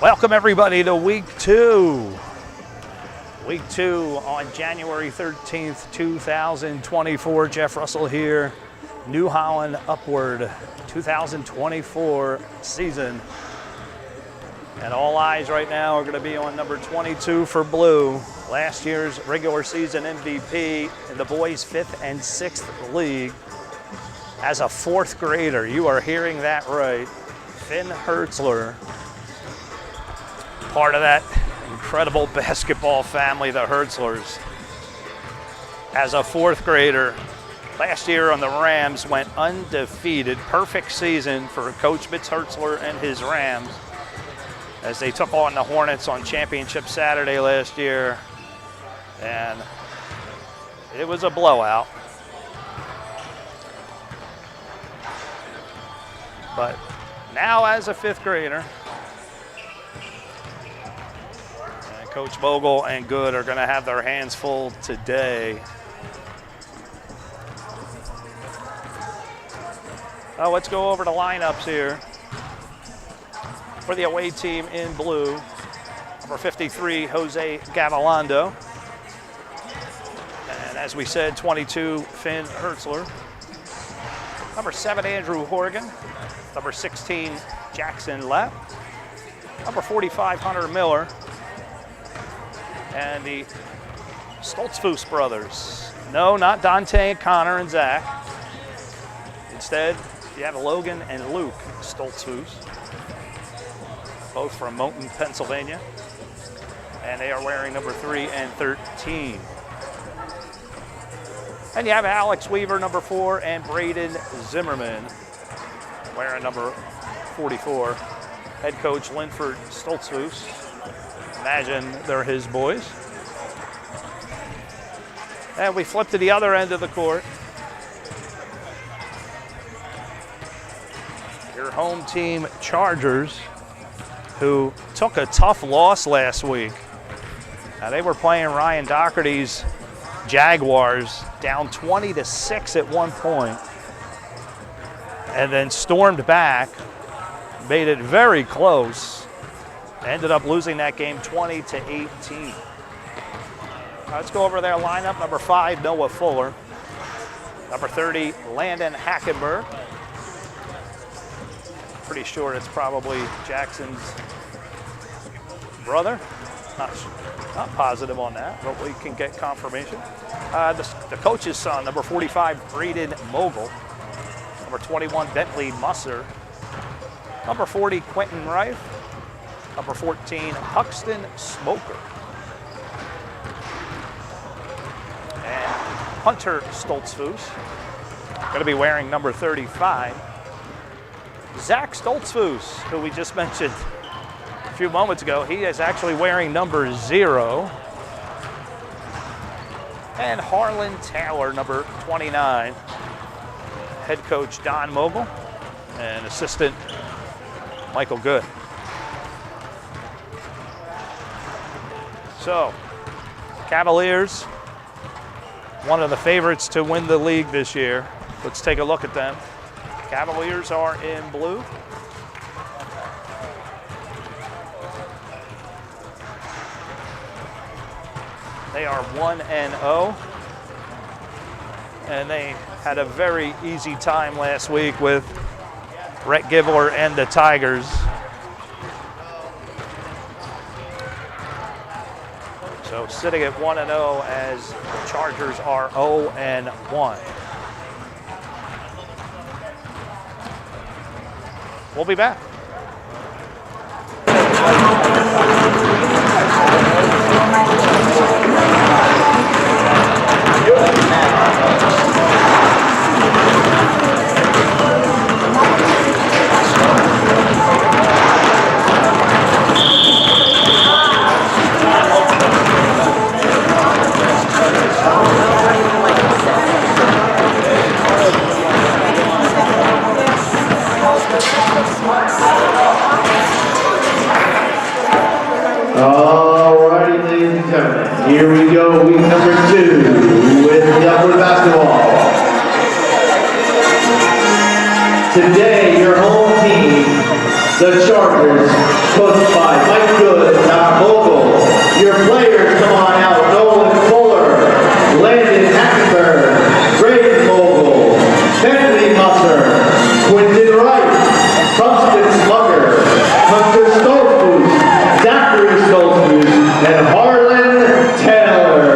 Welcome everybody to week two. Week two on January 13th, 2024. Jeff Russell here. New Holland Upward 2024 season. And all eyes right now are going to be on number 22 for blue. Last year's regular season MVP in the boys' 5th and 6th league. As a 4th grader, you are hearing that right. Finn Hertzler, part of that incredible basketball family, the Hertzlers. As a 4th grader, last year on the Rams went undefeated. Perfect season for Coach Hertzler and his Rams as they took on the Hornets on Championship Saturday last year. And it was a blowout. But now as a 5th grader, Coach Mogle and Good are going to have their hands full today. Let's go over the lineups here. For the away team in blue, number 53, Jose Gavilondo. And as we said, 22, Finn Hertzler. Number 7, Andrew Horgen. Number 16, Jaxon Lapp. Number 45, Hunter Miller. And the Stoltzfus brothers. No, not Dante, Connor, and Zach. Instead, you have Logan and Luke Stoltzfus, both from Moulton, Pennsylvania. And they are wearing number 3 and 13. And you have Alex Weaver, number 4, and Brayden Zimmerman, wearing number 44. Head coach Linford Stoltzfus. Imagine they're his boys. And we flip to the other end of the court. Your home team, Chargers, who took a tough loss last week. Now, they were playing Ryan Doherty's Jaguars, down 20-6 at one point, and then stormed back, made it very close, ended up losing that game 20-18. Let's go over their lineup. Number 5, Noah Fuller. Number 30, Landon Hackenburg. Pretty sure it's probably Jackson's brother. Not positive on that, but we can get confirmation. The coach's son, number 45, Brayden Mogle. Number 21, Bentley Musser. Number 40, Quentin Rife. Number 14, Huxton Smoker. And Hunter Stoltzfus, going to be wearing number 35. Zach Stoltzfus, who we just mentioned a few moments ago, he is actually wearing number 0. And Harlan Taylor, number 29. Head coach Don Mogle and assistant Michael Good. So, Cavaliers, one of the favorites to win the league this year. Let's take a look at them. Cavaliers are in blue. They are 1-0. And they had a very easy time last week with Rhett Givler and the Tigers. So sitting at 1-0 as the Chargers are 0-1. We'll be back. Alrighty, ladies and gentlemen, here we go, week number 2 with the upward basketball. Today, your home team, the Chargers, coached by Mike Good and Tom Mogle. Your players come on out: Noah Fuller, Landon Hackenburg, Brayden Mogle, Bentley Musser, Quentin Wright, Huxton Smoker, Hunter Stoltzfus, Stoltzfus, and Harlan Taylor.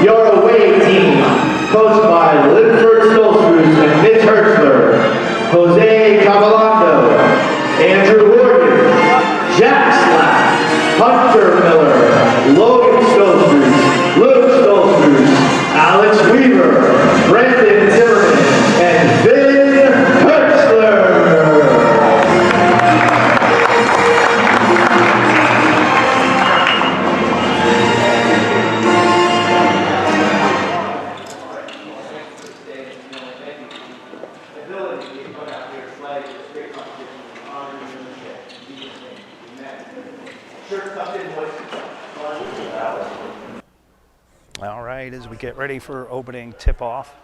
Your away team, coached by Linford Stoltzfus and Mitch Hertzler, Jose Gavilondo, Andrew Horgen, Jaxon, Hunter Miller, Logan Stoltzfus, Luke Stoltzfus, Alex Weaver, Brayden Zimmerman, and Hertzler. All right, as we get ready for opening tip-off.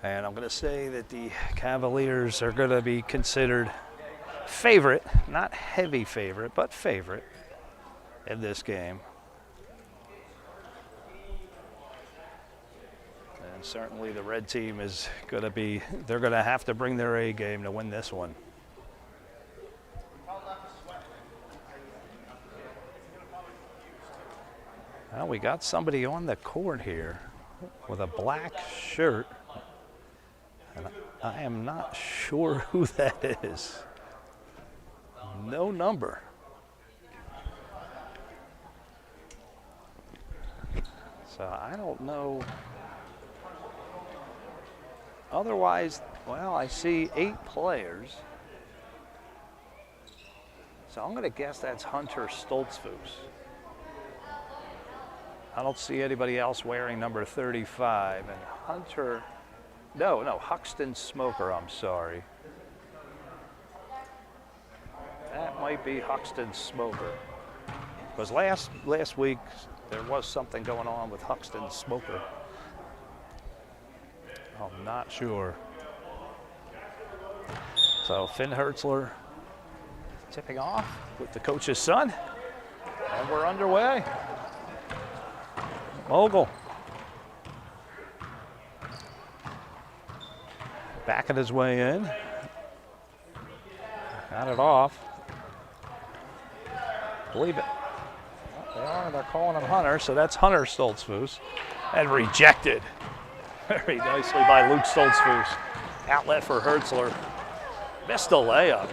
And I'm going to say that the Cavaliers are going to be considered favorite, not heavy favorite, but favorite in this game. And certainly the red team is going to be, they're going to have to bring their A game to win this one. Well, we got somebody on the court here with a black shirt. And I am not sure who that is. No number. So I don't know. Otherwise, well, I see 8 players. So I'm going to guess that's Hunter Stoltzfus. I don't see anybody else wearing number 35. And Hunter, no, Huxton Smoker, I'm sorry. That might be Huxton Smoker. Because last week, there was something going on with Huxton Smoker. I'm not sure. So Finn Hertzler tipping off with the coach's son. And we're underway. Mogle. Backing his way in. Got it off. Believe it. Well, they're calling him Hunter, so that's Hunter Stoltzfus. And rejected. Very nicely by Luke Stoltzfus. Outlet for Hertzler. Missed the layup.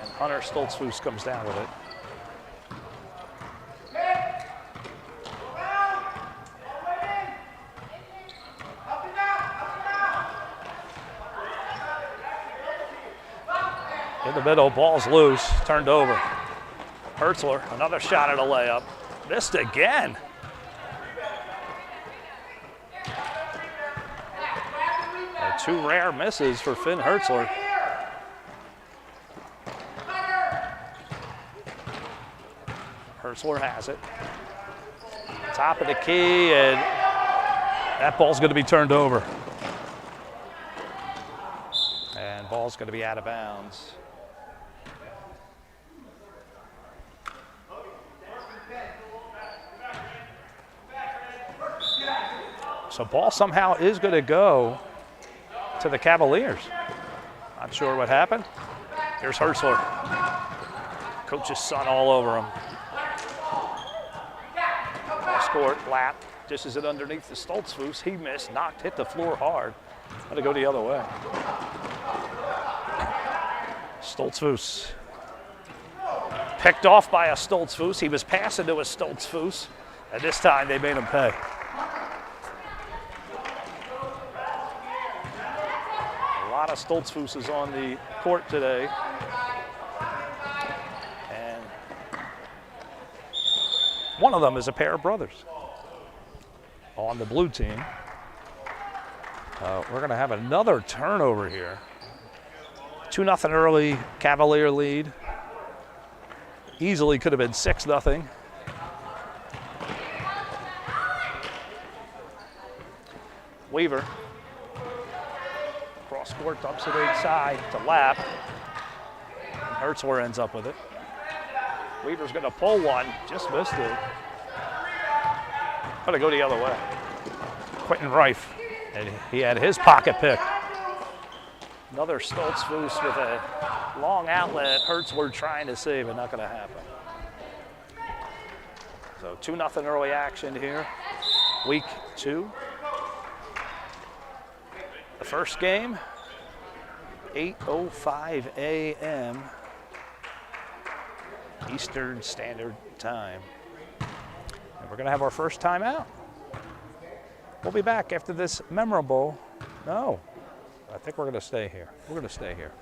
And Hunter Stoltzfus comes down with it. In the middle, ball's loose, turned over. Hertzler, another shot at a layup. Missed again. Two rare misses for Finn Hertzler. Hertzler has it. Top of the key, and that ball's going to be turned over. And ball's going to be out of bounds. So ball somehow is going to go to the Cavaliers. Not sure what happened. Here's Hertzler. Coach's son all over him. Scored, Lapp dishes it underneath the Stoltzfus. He missed, hit the floor hard. Had to go the other way. Stoltzfus. Picked off by a Stoltzfus. He was passing to a Stoltzfus. And this time they made him pay. A lot of Stoltzfuses on the court today. And one of them is a pair of brothers on the blue team. We're going to have another turnover here. 2-0 early Cavalier lead. Easily could have been 6-0. Weaver. Cross court, dumps it inside to Lapp. And Hertzler ends up with it. Weaver's going to pull one, just missed it. Going to go the other way. Quentin Reif, and he had his pocket pick. Another Stoltzfus with a long outlet. Hertzler trying to save it, not going to happen. So 2-0 early action here. Week 2. The first game, 8:05 a.m. Eastern Standard Time. And we're going to have our first timeout. We'll be back after this memorable, no, I think we're going to stay here. We're going to stay here.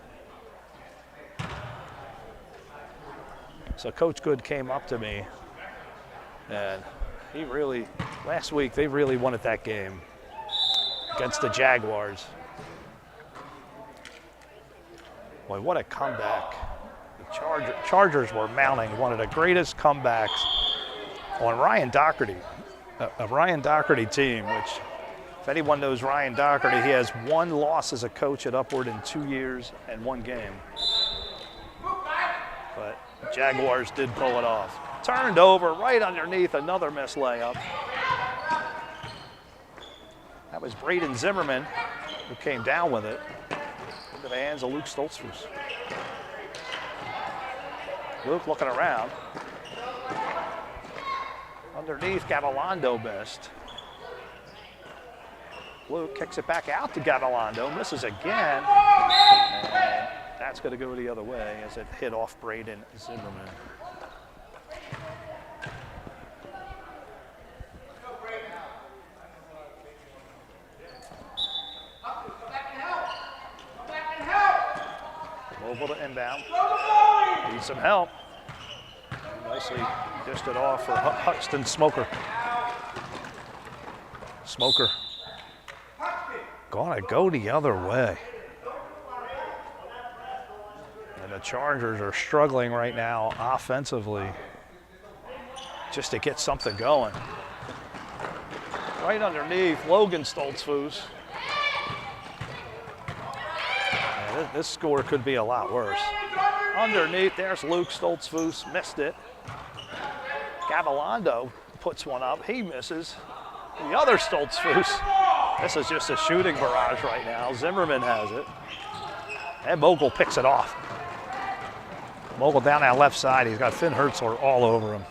So Coach Good came up to me, and he really, last week, they really wanted that game against the Jaguars. Boy, what a comeback. The Chargers were mounting one of the greatest comebacks on Ryan Doherty, a Ryan Doherty team, which, if anyone knows Ryan Doherty, he has 1 loss as a coach at Upward in 2 years and 1 game. But Jaguars did pull it off. Turned over right underneath, another missed layup. That was Brayden Zimmerman who came down with it into the hands of Luke Stoltzfus. Luke looking around. Underneath, Gavilondo missed. Luke kicks it back out to Gavilondo, misses again. And that's going to go the other way as it hit off Brayden Zimmerman. down. Needs some help. Nicely dished it off for Huxton Smoker. Smoker. Gonna go the other way. And the Chargers are struggling right now offensively just to get something going. Right underneath, Logan Stoltzfus. Yeah, this score could be a lot worse. Underneath, there's Luke Stoltzfus, missed it. Gavilondo puts one up, he misses. The other Stoltzfus. This is just a shooting barrage right now. Zimmerman has it. And Mogle picks it off. Mogle down that left side, he's got Finn Hertzler all over him.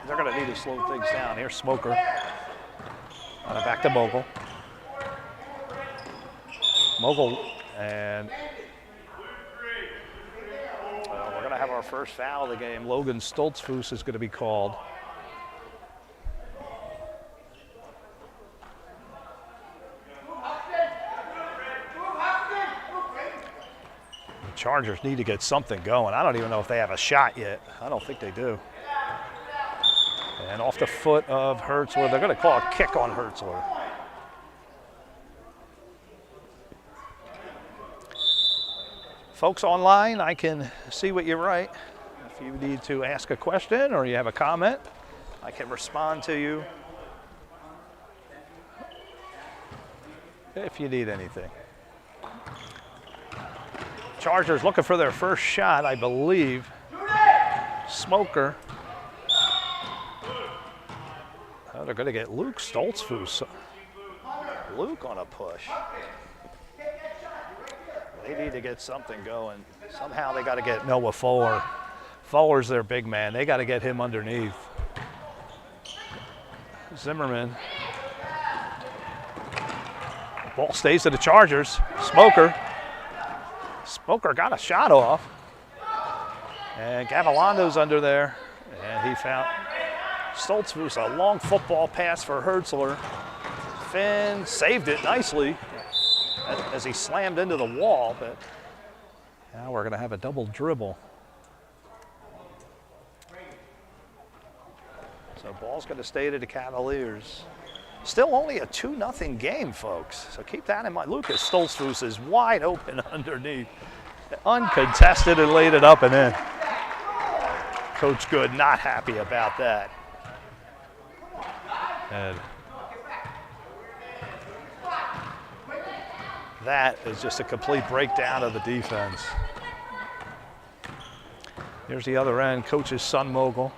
They're going to need to slow things down. Here's Smoker. Back to Mogle. Mogle, and we're going to have our first foul of the game. Logan Stoltzfus is going to be called. The Chargers need to get something going. I don't even know if they have a shot yet. I don't think they do. And off the foot of Hertzler, they're going to call a kick on Hertzler. Folks online, I can see what you write. If you need to ask a question or you have a comment, I can respond to you if you need anything. Chargers looking for their first shot, I believe. Smoker. Oh, they're going to get Luke Stoltzfus. Luke on a push. They need to get something going. Somehow they got to get Noah Fuller. Fuller's their big man. They got to get him underneath. Zimmerman. Ball stays to the Chargers. Smoker. Smoker got a shot off. And Gavilondo's under there. And he found Stoltzfus, a long football pass for Hertzler. Finn saved it nicely as he slammed into the wall, but now we're going to have a double dribble. So ball's going to stay to the Cavaliers. Still only a 2-0 game, folks. So keep that in mind. Lucas Stoltzfus is wide open underneath. Uncontested and laid it up and in. Coach Good not happy about that. And that is just a complete breakdown of the defense. Here's the other end, coach's son Mogle.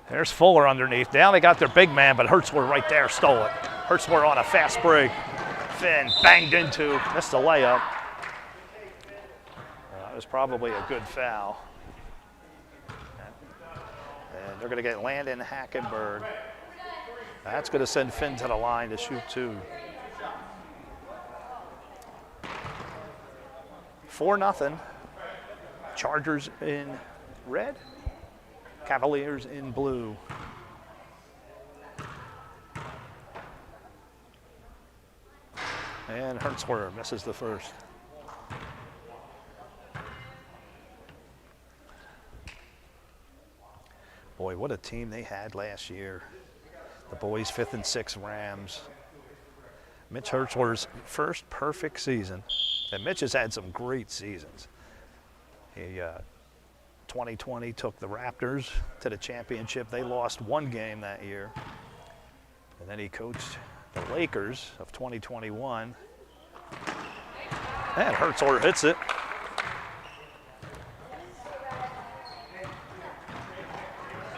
There's Fuller underneath. Now they got their big man, but Hertzler right there stole it. Hertzler on a fast break. Finn banged into, missed the layup. That was probably a good foul. And they're going to get Landon Hackenburg. That's going to send Finn to the line to shoot two. 4-0. Chargers in red, Cavaliers in blue. And Hertzler misses the first. Boy, what a team they had last year. The boys' 5th and 6th Rams. Mitch Hertzler's first perfect season. And Mitch has had some great seasons. He 2020 took the Raptors to the championship. They lost one game that year. And then he coached the Lakers of 2021. And Hertzler hits it.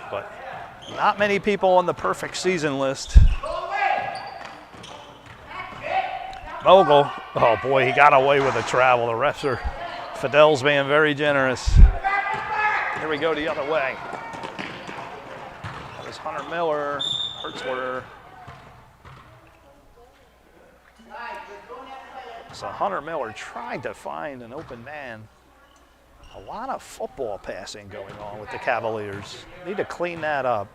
But not many people on the perfect season list. Mogle, oh boy, he got away with a travel. The refs are, Fidel's being very generous. Here we go the other way. That was Hunter Miller, Hertzler. So Hunter Miller tried to find an open man. A lot of football passing going on with the Cavaliers. Need to clean that up.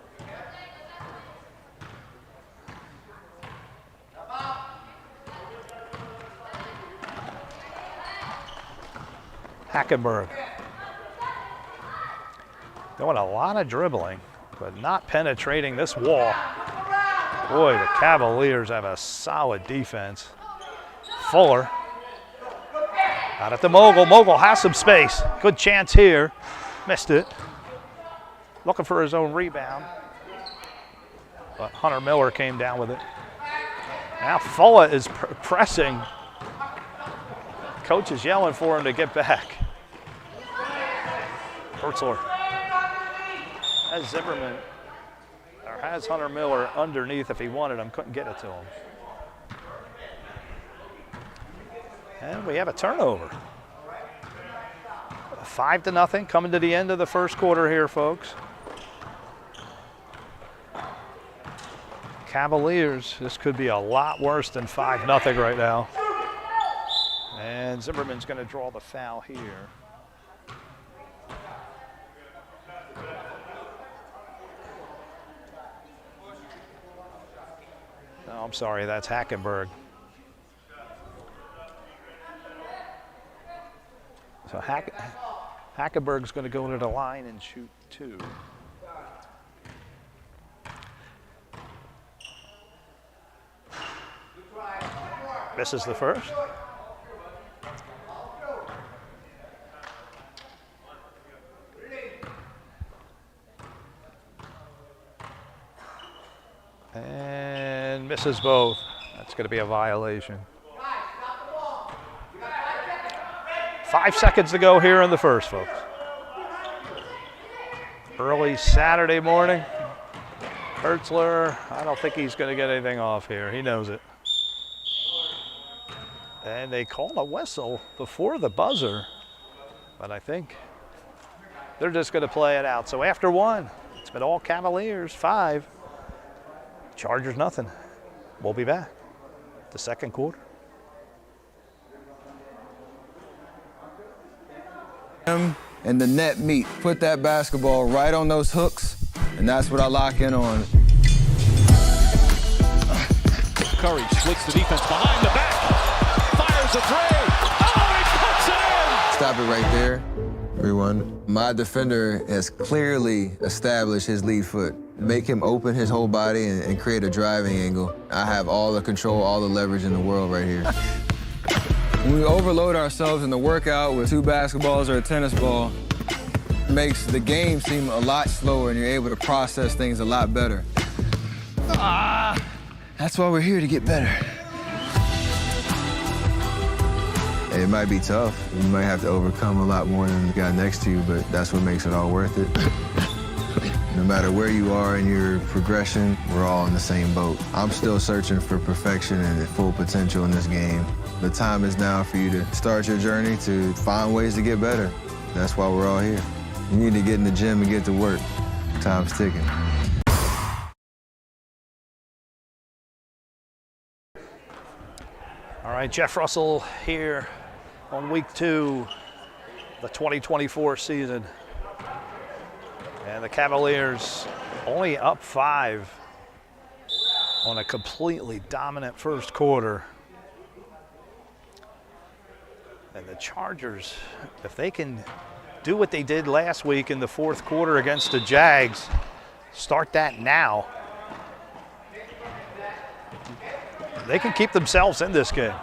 Hackenburg. Doing a lot of dribbling, but not penetrating this wall. Boy, the Cavaliers have a solid defense. Fuller. Out at the Mogle. Mogle has some space. Good chance here. Missed it. Looking for his own rebound. But Hunter Miller came down with it. Now Fuller is pressing. Coach is yelling for him to get back. Hertzler has Zimmerman, or has Hunter Miller underneath if he wanted him, couldn't get it to him. And we have a turnover. 5-0 coming to the end of the first quarter here, folks. Cavaliers, this could be a lot worse than 5-0 right now. And Zimmerman's going to draw the foul here. No, I'm sorry, that's Hackenburg. So Hackenburg's going to go to the line and shoot 2. Misses the first. And misses both. That's going to be a violation. 5 seconds to go here in the first, folks. Early Saturday morning. Hertzler, I don't think he's going to get anything off here. He knows it. And they call a whistle before the buzzer, but I think they're just going to play it out. So after 1, it's been all Cavaliers, 5. Chargers, nothing. We'll be back. The second quarter. And the net meet. Put that basketball right on those hooks, and that's what I lock in on. Curry splits the defense behind the back. Fires a three. Oh, he puts it in! Stop it right there, everyone. My defender has clearly established his lead foot. Make him open his whole body and create a driving angle. I have all the control, all the leverage in the world right here. When we overload ourselves in the workout with 2 basketballs or a tennis ball, it makes the game seem a lot slower and you're able to process things a lot better. That's why we're here, to get better. It might be tough. You might have to overcome a lot more than the guy next to you, but that's what makes it all worth it. No matter where you are in your progression, we're all in the same boat. I'm still searching for perfection and full potential in this game. The time is now for you to start your journey to find ways to get better. That's why we're all here. You need to get in the gym and get to work. Time's ticking. All right, Jeff Russell here on week 2, the 2024 season. And the Cavaliers only up 5 on a completely dominant first quarter. And the Chargers, if they can do what they did last week in the fourth quarter against the Jags, start that now, they can keep themselves in this game.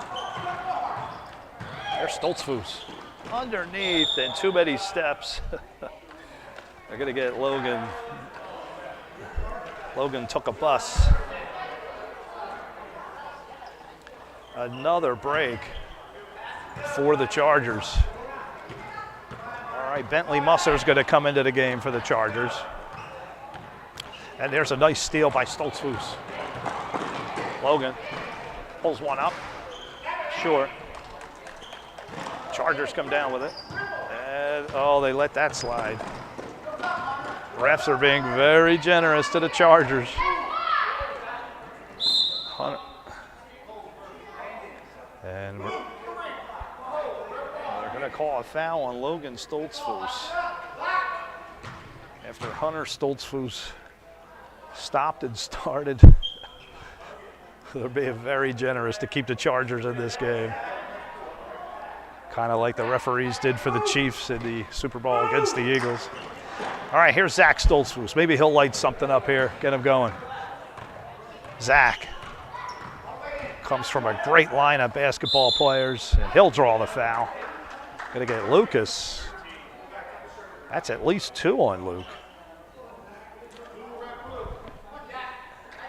There's Stoltzfus underneath, and too many steps. They're going to get Logan. Logan took a bus. Another break for the Chargers. All right, Bentley Musser's going to come into the game for the Chargers. And there's a nice steal by Stoltzfus. Logan pulls one up, short. Chargers come down with it. And, oh, they let that slide. Refs are being very generous to the Chargers. And they're going to call a foul on Logan Stoltzfus. After Hunter Stoltzfus stopped and started. They're being very generous to keep the Chargers in this game. Kind of like the referees did for the Chiefs in the Super Bowl against the Eagles. All right, here's Zach Stoltzfus. Maybe he'll light something up here, get him going. Zach comes from a great line of basketball players, and he'll draw the foul. Gonna get Lucas. That's at least 2 on Luke.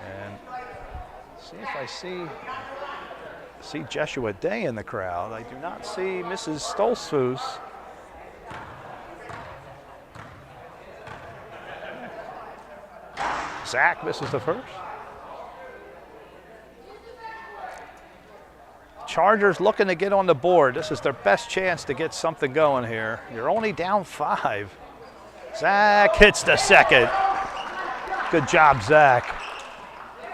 And see if I see Joshua Day in the crowd. I do not see Mrs. Stoltzfus. Zach misses the first. Chargers looking to get on the board. This is their best chance to get something going here. You're only down 5. Zach hits the second. Good job, Zach.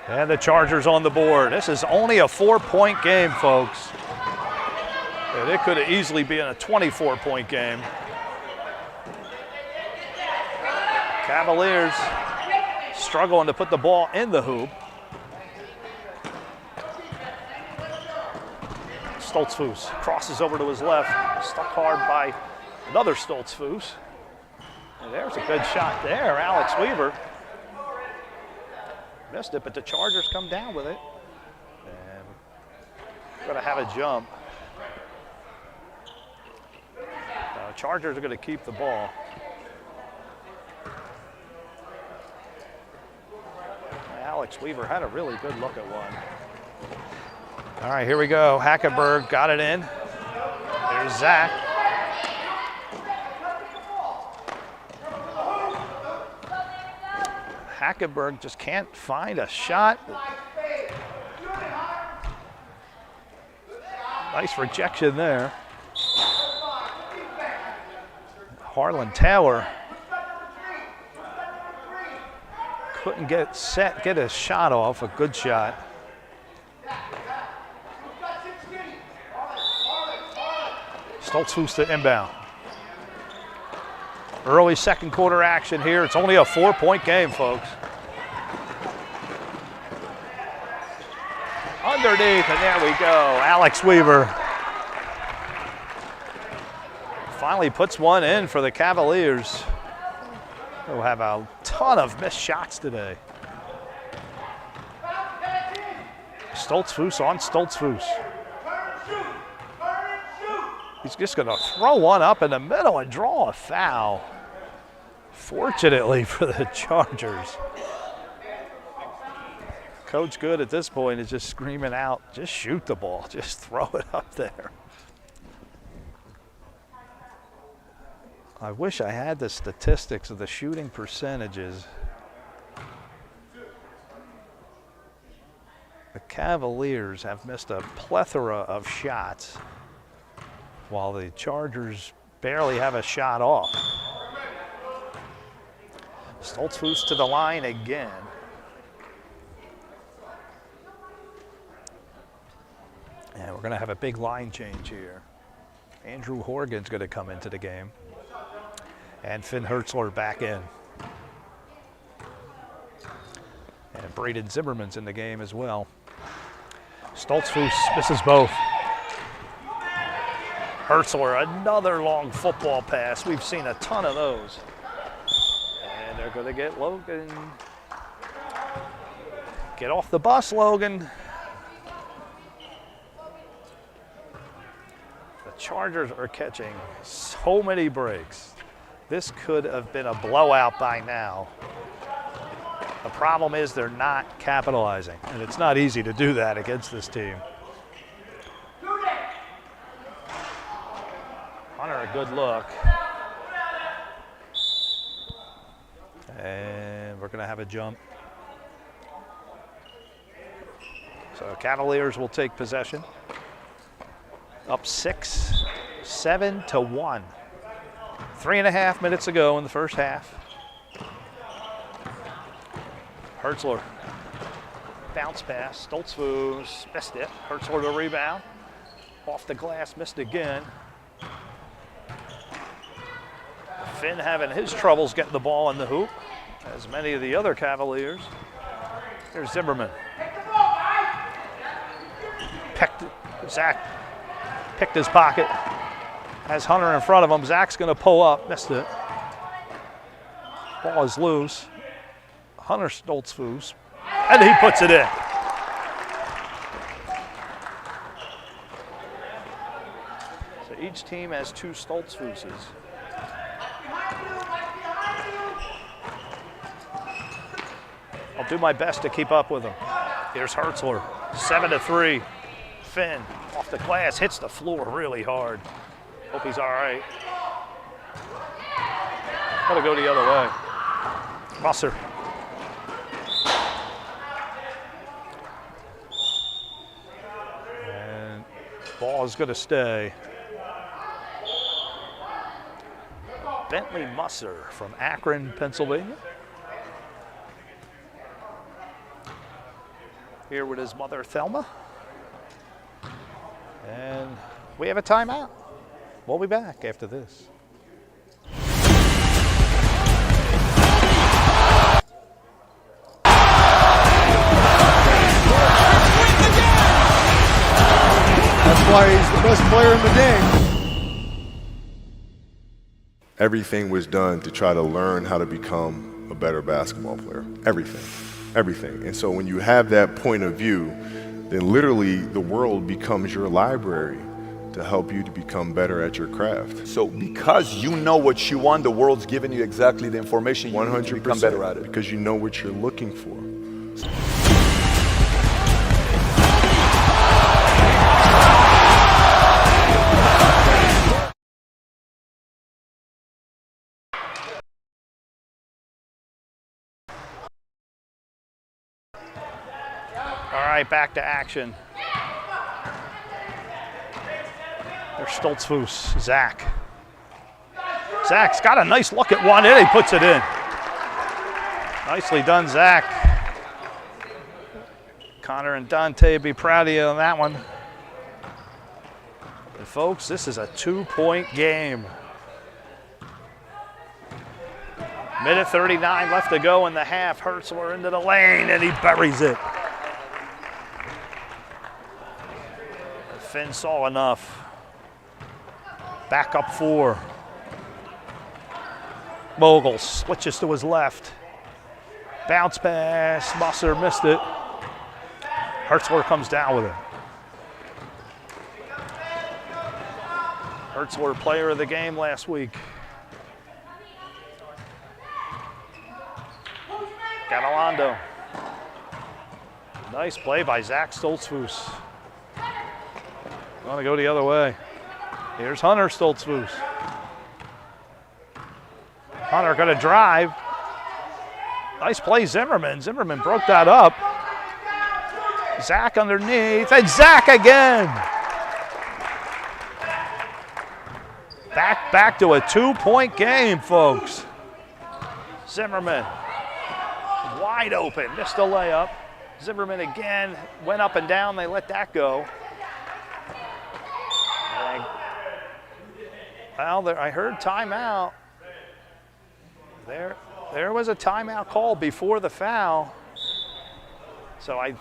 And the Chargers on the board. This is only a 4-point game, folks. And it could have easily been a 24-point game. Cavaliers struggling to put the ball in the hoop. Stoltzfus crosses over to his left, stuck hard by another Stoltzfus. And there's a good shot there, Alex Weaver. Missed it, but the Chargers come down with it. And we're gonna have a jump. Chargers are gonna keep the ball. Alex Weaver had a really good look at one. All right, here we go. Hackenburg got it in. There's Zach. Hackenburg just can't find a shot. Nice rejection there. Harlan Taylor couldn't get a shot off, a good shot. Stoltzfus to inbound. Early second quarter action here. It's only a 4-point game, folks. Underneath, and there we go. Alex Weaver finally puts one in for the Cavaliers, who have a ton of missed shots today. Stoltzfus on Stoltzfus. He's just going to throw one up in the middle and draw a foul. Fortunately for the Chargers. Coach Good at this point is just screaming out, just shoot the ball, just throw it up there. I wish I had the statistics of the shooting percentages. The Cavaliers have missed a plethora of shots, while the Chargers barely have a shot off. Stoltzfus to the line again. And we're gonna have a big line change here. Andrew Horgen's gonna come into the game. And Finn Hertzler back in. And Brayden Zimmerman's in the game as well. Stoltzfus misses both. Hertzler, another long football pass. We've seen a ton of those. And they're gonna get Logan. Get off the bus, Logan. The Chargers are catching so many breaks. This could have been a blowout by now. The problem is they're not capitalizing, and it's not easy to do that against this team. Hunter, a good look. And we're gonna have a jump. So Cavaliers will take possession. Up 6, 7-1. 3.5 minutes ago in the first half. Hertzler, bounce pass, Stoltzfus missed it. Hertzler to rebound. Off the glass, missed again. Finn having his troubles getting the ball in the hoop, as many of the other Cavaliers. Here's Zimmerman. Zach picked his pocket. Has Hunter in front of him. Zach's going to pull up. Missed it. Ball is loose. Hunter Stoltzfus. And he puts it in. So each team has 2 Stoltzfuses. I'll do my best to keep up with them. Here's Hertzler. 7-3. Finn off the glass. Hits the floor really hard. Hope he's all right. Gotta go the other way. Musser. And ball is gonna stay. Bentley Musser from Akron, Pennsylvania. Here with his mother, Thelma. And we have a timeout. We'll be back after this. That's why he's the best player in the game. Everything was done to try to learn how to become a better basketball player. Everything. And so when you have that point of view, then literally the world becomes your library to help you to become better at your craft. So because you know what you want, the world's giving you exactly the information you need to become better at it. Because you know what you're looking for. All right, back to action. There's Stoltzfus, Zach. Zach's got a nice look at one, and he puts it in. Nicely done, Zach. Connor and Dante would be proud of you on that one. And folks, this is a 2-point game. Minute 39 left to go in the half. Hertzler into the lane, and he buries it. Finn saw enough. Back up 4. Mogle switches to his left. Bounce pass. Musser missed it. Hertzler comes down with it. Hertzler, player of the game last week. Gavilondo. Nice play by Zach Stoltzfus. Want to go the other way. Here's Hunter Stoltzfus. Hunter going to drive. Nice play, Zimmerman. Zimmerman broke that up. Zach underneath, and Zach again. Back to a 2-point game, folks. Zimmerman, wide open, missed a layup. Zimmerman again, went up and down, they let that go. Well, I heard timeout. There was a timeout call before the foul. So I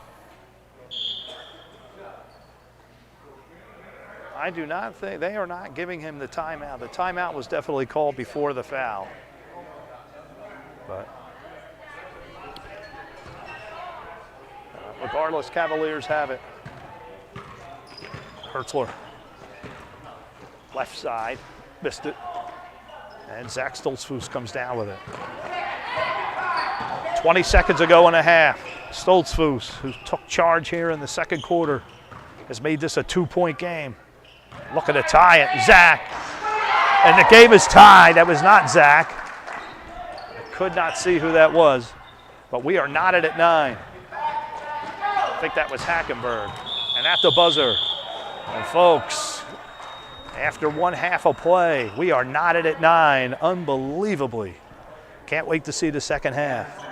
do not think, they are not giving him the timeout. The timeout was definitely called before the foul. But regardless, Cavaliers have it. Hertzler, left side, missed it. And Zach Stoltzfus comes down with it. 20 seconds ago and a half. Stoltzfus, who took charge here in the second quarter, has made this a 2-point game. Looking to tie it, Zach. And the game is tied. That was not Zach. I could not see who that was, but we are knotted at 9. I think that was Hackenburg. And at the buzzer. And folks, after 1 half of play, we are knotted at 9, unbelievably. Can't wait to see the second half.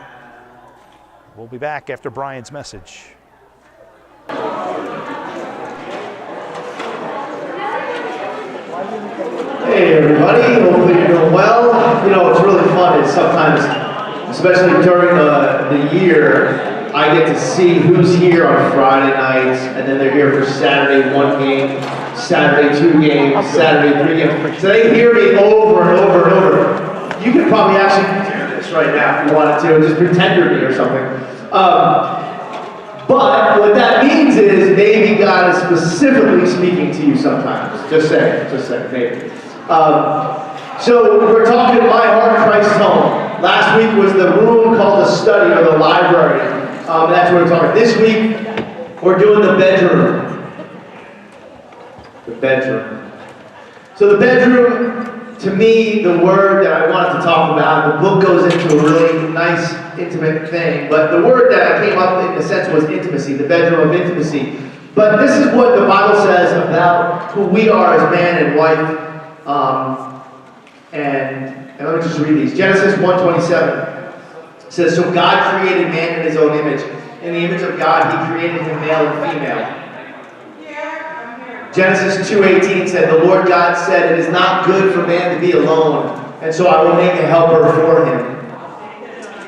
We'll be back after Brian's message. Hey everybody, hopefully you're doing well. You know, it's really fun is sometimes, especially during the year, I get to see who's here on Friday nights, and then they're here for Saturday 1 game, Saturday 2 games, Saturday 3 games. So they hear me over and over and over. You could probably actually do this right now if you wanted to, just pretend you're me or something. But what that means is maybe God is specifically speaking to you sometimes. Just saying, maybe. So we're talking My Heart, Christ Home. Last week was the room called the study or the library. That's what we're talking. This week we're doing the bedroom. The bedroom. So the bedroom, to me, the word that I wanted to talk about, the book goes into a really nice, intimate thing, but the word that I came up in a sense was intimacy, the bedroom of intimacy. But this is what the Bible says about who we are as man and wife. And let me just read these. Genesis 1:27 says, so God created man in his own image. In the image of God, he created him male and female. Genesis 2:18 said, the Lord God said, it is not good for man to be alone, and so I will make a helper for him.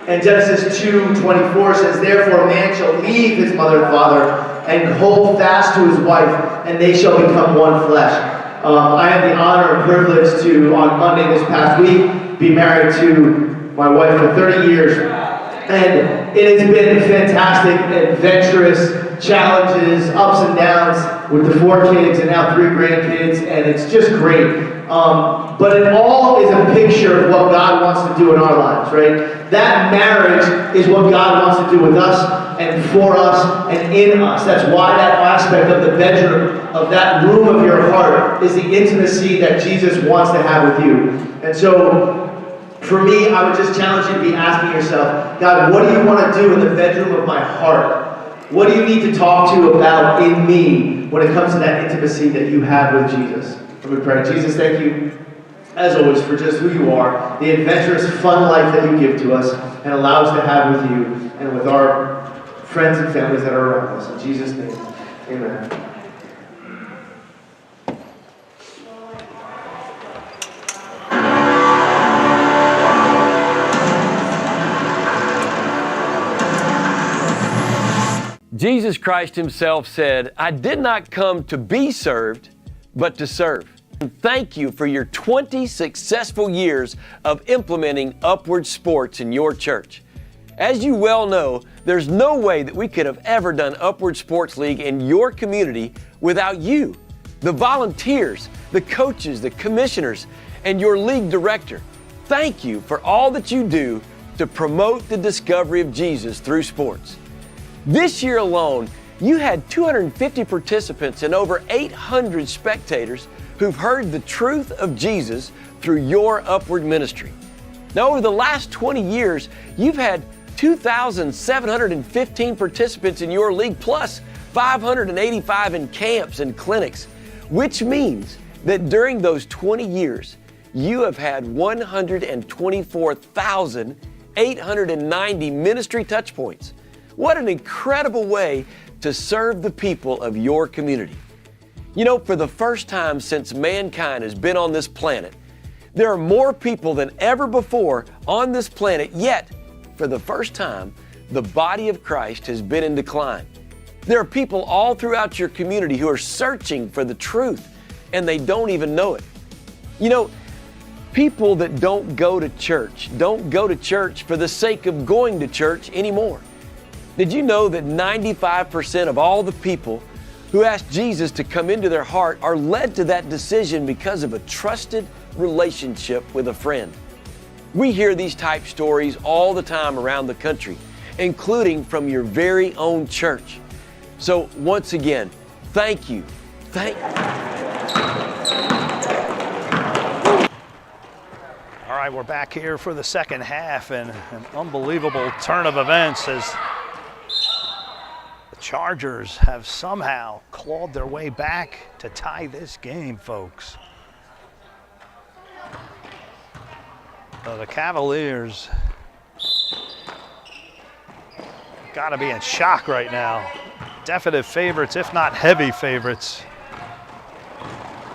And Genesis 2:24 says, therefore man shall leave his mother and father and hold fast to his wife, and they shall become one flesh. I had the honor and privilege to, on Monday this past week, be married to my wife for 30 years. And it has been fantastic, adventurous challenges, ups and downs with the 4 kids and now 3 grandkids, and it's just great. But it all is a picture of what God wants to do in our lives, right? That marriage is what God wants to do with us and for us and in us. That's why that aspect of the bedroom, of that room of your heart, is the intimacy that Jesus wants to have with you. And so, for me, I would just challenge you to be asking yourself, God, what do you want to do in the bedroom of my heart? What do you need to talk to about in me when it comes to that intimacy that you have with Jesus? Let me pray. Jesus, thank you, as always, for just who you are, the adventurous, fun life that you give to us and allow us to have with you and with our friends and families that are around us. In Jesus' name, amen. Jesus Christ himself said, I did not come to be served, but to serve. Thank you for your 20 successful years of implementing Upward Sports in your church. As you well know, there's no way that we could have ever done Upward Sports League in your community without you, the volunteers, the coaches, the commissioners, and your league director. Thank you for all that you do to promote the discovery of Jesus through sports. This year alone, you had 250 participants and over 800 spectators who've heard the truth of Jesus through your Upward ministry. Now, over the last 20 years, you've had 2,715 participants in your league, plus 585 in camps and clinics, which means that during those 20 years, you have had 124,890 ministry touch points. What an incredible way to serve the people of your community. You know, for the first time since mankind has been on this planet, there are more people than ever before on this planet, yet, for the first time, the body of Christ has been in decline. There are people all throughout your community who are searching for the truth, and they don't even know it. You know, people that don't go to church for the sake of going to church anymore. Did you know that 95% of all the people who ask Jesus to come into their heart are led to that decision because of a trusted relationship with a friend? We hear these type stories all the time around the country, including from your very own church. So once again, thank you. All right, we're back here for the second half, and an unbelievable turn of events as the Chargers have somehow clawed their way back to tie this game, folks. So the Cavaliers got to be in shock right now. Definite favorites, if not heavy favorites.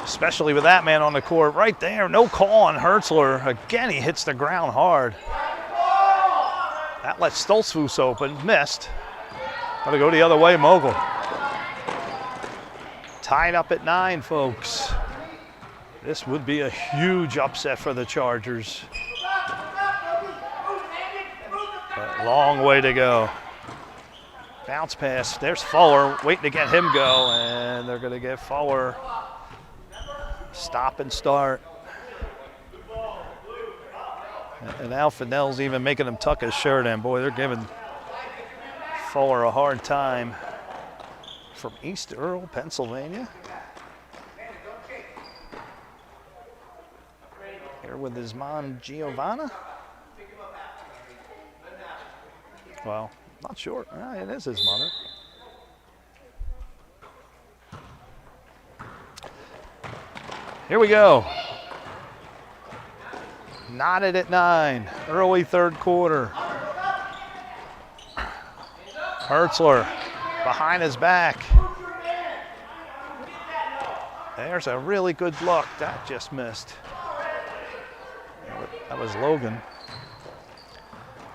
Especially with that man on the court right there. No call on Hertzler. Again, he hits the ground hard. That lets Stoltzfus open, missed. Gotta go the other way, Mogle. Tied up at 9, folks. This would be a huge upset for the Chargers. But long way to go. Bounce pass. There's Fuller waiting to get him go, and they're going to get Fuller. Stop and start. And now Fennell's even making him tuck his shirt in. Boy, they're giving Fuller a hard time. From East Earl, Pennsylvania. Here with his mom, Giovanna. Well, not sure. It is his mother. Here we go. Knotted at 9. Early third quarter. Hertzler behind his back. There's a really good look. That just missed. That was Logan.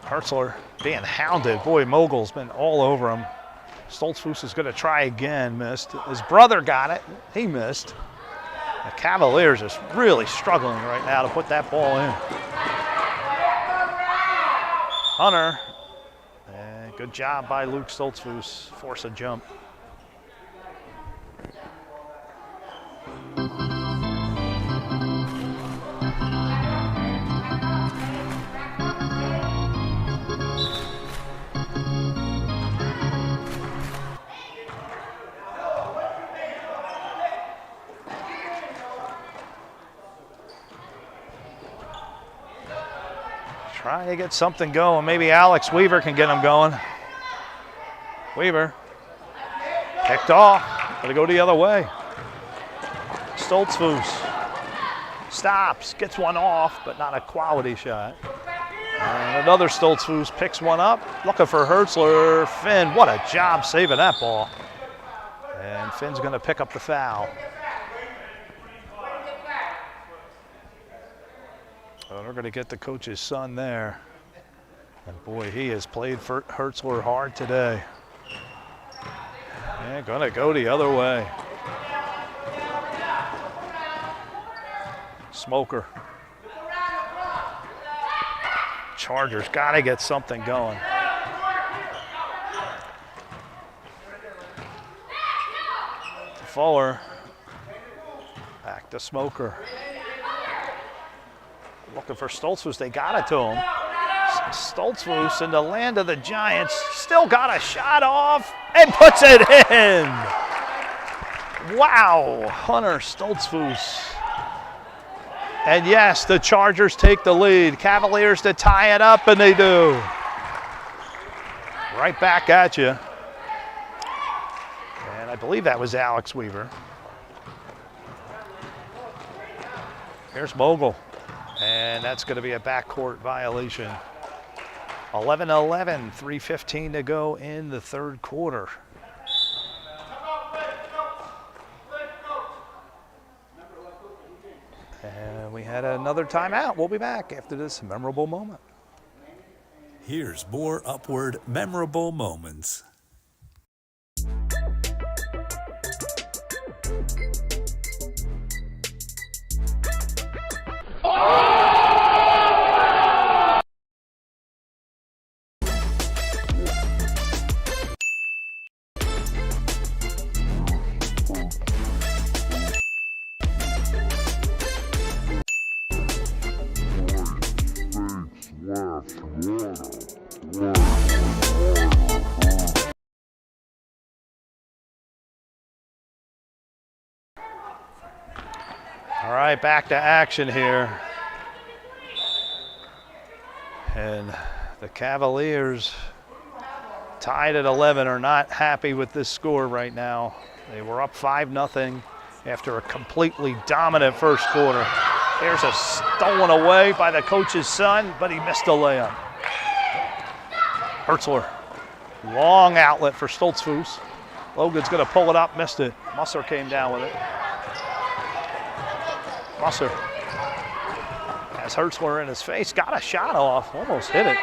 Hertzler being hounded. Boy, Mogle's been all over him. Stoltzfus is going to try again. Missed. His brother got it. He missed. The Cavaliers is really struggling right now to put that ball in. Hunter. And good job by Luke Stoltzfus. Force a jump. Trying to get something going. Maybe Alex Weaver can get him going. Weaver. Kicked off. Gotta go the other way. Stoltzfus. Stops. Gets one off, but not a quality shot. And another Stoltzfus picks one up. Looking for Hertzler. Finn, what a job saving that ball. And Finn's gonna pick up the foul. So they're going to get the coach's son there. And boy, he has played for Hertzler hard today. And going to go the other way. Smoker. Chargers got to get something going. Fuller. Back to Smoker. Looking for Stoltzfus, they got it to him. Stoltzfus in the land of the Giants, still got a shot off and puts it in. Wow, Hunter Stoltzfus. And yes, the Chargers take the lead. Cavaliers to tie it up, and they do. Right back at you. And I believe that was Alex Weaver. Here's Mogle. And that's going to be a backcourt violation. 11-11, 3:15 to go in the third quarter. And we had another timeout. We'll be back after this memorable moment. Here's more Upward memorable moments. All right, back to action here. And the Cavaliers, tied at 11, are not happy with this score right now. They were up 5-0 after a completely dominant first quarter. Here's a stolen away by the coach's son, but he missed a layup. Hertzler, long outlet for Stoltzfus. Logan's gonna pull it up, missed it. Musser came down with it. Musser has Hertzler in his face, got a shot off, almost hit it.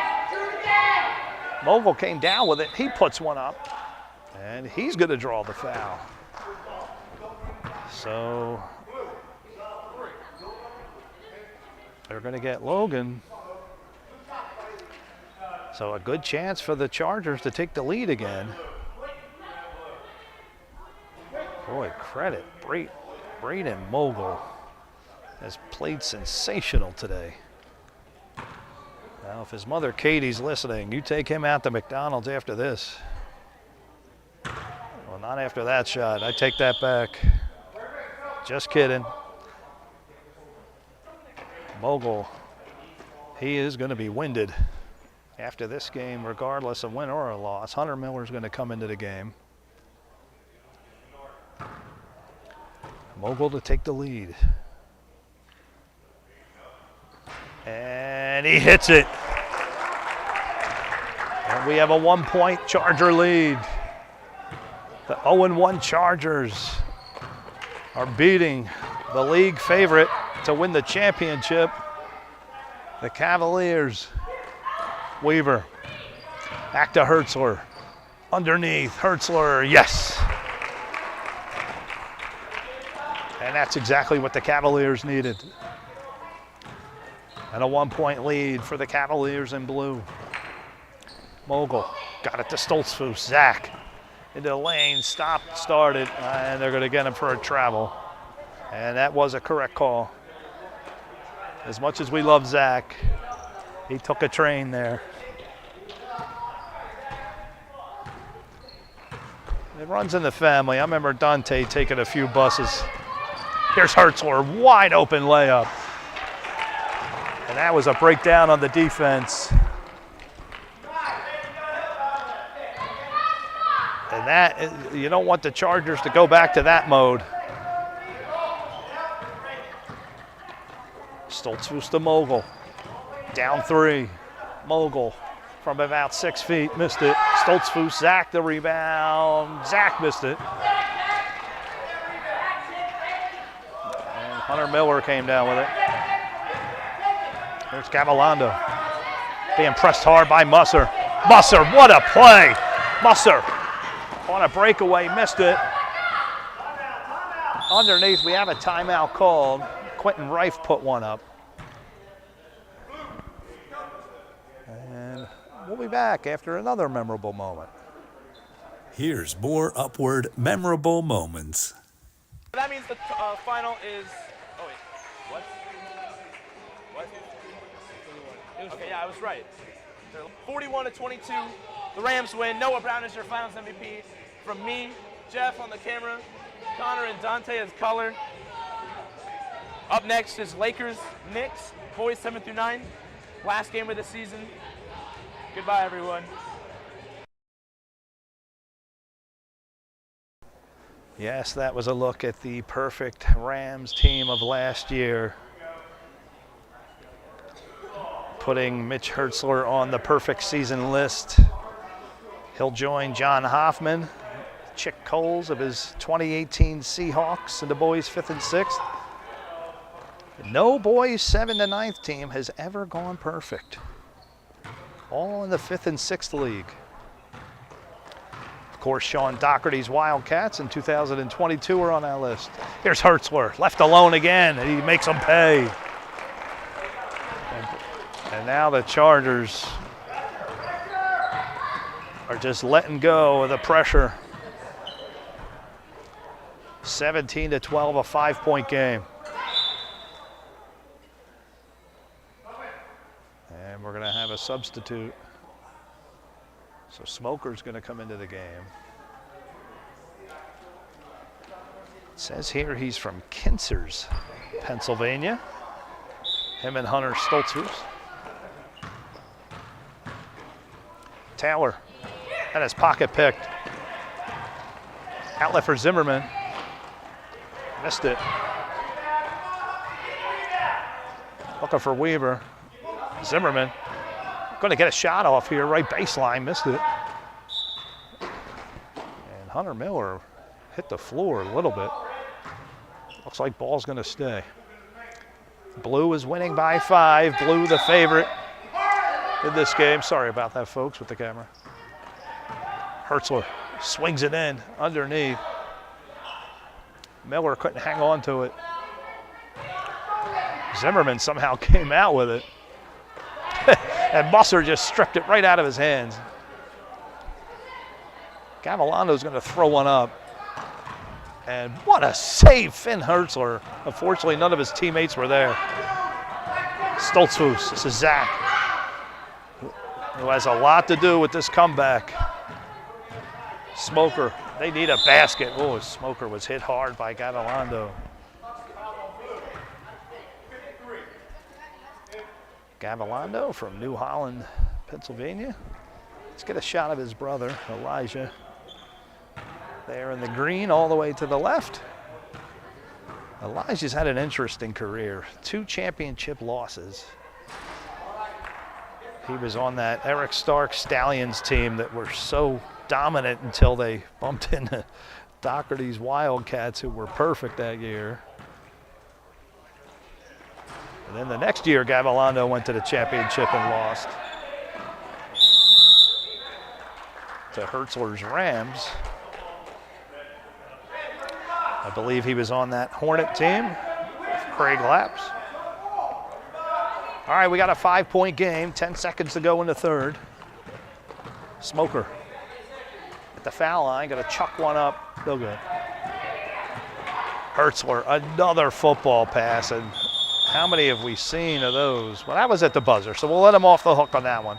Mogle came down with it, he puts one up. And he's going to draw the foul. So they're going to get Logan. So a good chance for the Chargers to take the lead again. Boy, credit. Brayden Mogle has played sensational today. Now, if his mother Katie's listening, you take him out to McDonald's after this. Well, not after that shot. I take that back. Just kidding. Mogle, he is going to be winded after this game, regardless of win or a loss. Hunter Miller's going to come into the game. Mogle to take the lead. And he hits it. And we have a 1-point Charger lead. The 0-1 Chargers are beating the league favorite to win the championship, the Cavaliers. Weaver, back to Hertzler. Underneath, Hertzler, yes. And that's exactly what the Cavaliers needed. And a 1-point lead for the Cavaliers in blue. Mogle got it to Stoltzfus. Zach into the lane, stopped, started, and they're going to get him for a travel. And that was a correct call. As much as we love Zach, he took a train there. It runs in the family. I remember Dante taking a few buses. Here's Hertzler, wide open layup. And that was a breakdown on the defense. And that, you don't want the Chargers to go back to that mode. Stoltzfus to Mogle. Down 3. Mogle from about 6 feet, missed it. Stoltzfus, Zach the rebound. Zach missed it. And Hunter Miller came down with it. There's Gavilondo. Being pressed hard by Musser. Musser, what a play! Musser on a breakaway, missed it. Underneath, we have a timeout called. Quentin Reif put one up. And we'll be back after another memorable moment. Here's more Upward memorable moments. That means the final is. Oh wait, what? What? Okay, yeah, I was right. 41-22. The Rams win. Noah Brown is your Finals MVP. From me, Jeff on the camera, Connor and Dante as color. Up next is Lakers, Knicks, boys 7 through 9. Last game of the season. Goodbye, everyone. Yes, that was a look at the perfect Rams team of last year. Putting Mitch Hertzler on the perfect season list. He'll join John Hoffman, Chick Coles of his 2018 Seahawks and the boys 5th and 6th. No boys 7 to 9th team has ever gone perfect. All in the 5th and 6th league. Of course, Sean Doherty's Wildcats in 2022 are on that list. Here's Hertzler, left alone again, and he makes them pay. And now the Chargers are just letting go of the pressure. 17-12, a 5-point game. And we're going to have a substitute. So Smoker's going to come into the game. It says here he's from Kinzers, Pennsylvania. Him and Hunter Stoltzfus. Taylor had his pocket picked. Outlet for Zimmerman. Missed it. Looking for Weaver. Zimmerman going to get a shot off here, right baseline, missed it. And Hunter Miller hit the floor a little bit. Looks like ball's going to stay. Blue is winning by 5. Blue the favorite in this game. Sorry about that, folks, with the camera. Hertzler Swings it in underneath. Miller couldn't hang on to it. Zimmerman somehow came out with it. And Musser just stripped it right out of his hands. Gavilondo's going to throw one up. And what a save, Finn Hertzler. Unfortunately, none of his teammates were there. Stoltzfus, this is Zach, who has a lot to do with this comeback. Smoker, they need a basket. Oh, Smoker was hit hard by Gavilondo. Gavilondo from New Holland, Pennsylvania. Let's get a shot of his brother, Elijah. There in the green all the way to the left. Elijah's had an interesting career. 2 championship losses. He was on that Eric Stark Stallions team that were so dominant until they bumped into Doherty's Wildcats, who were perfect that year. And then the next year, Gavilondo went to the championship and lost to Hertzler's Rams. I believe he was on that Hornet team with Craig Lapps. All right, we got a 5-point game, 10 seconds to go in the third. Smoker at the foul line, gonna chuck one up, no good. Hertzler, another football pass, and how many have we seen of those? Well, that was at the buzzer, so we'll let him off the hook on that one.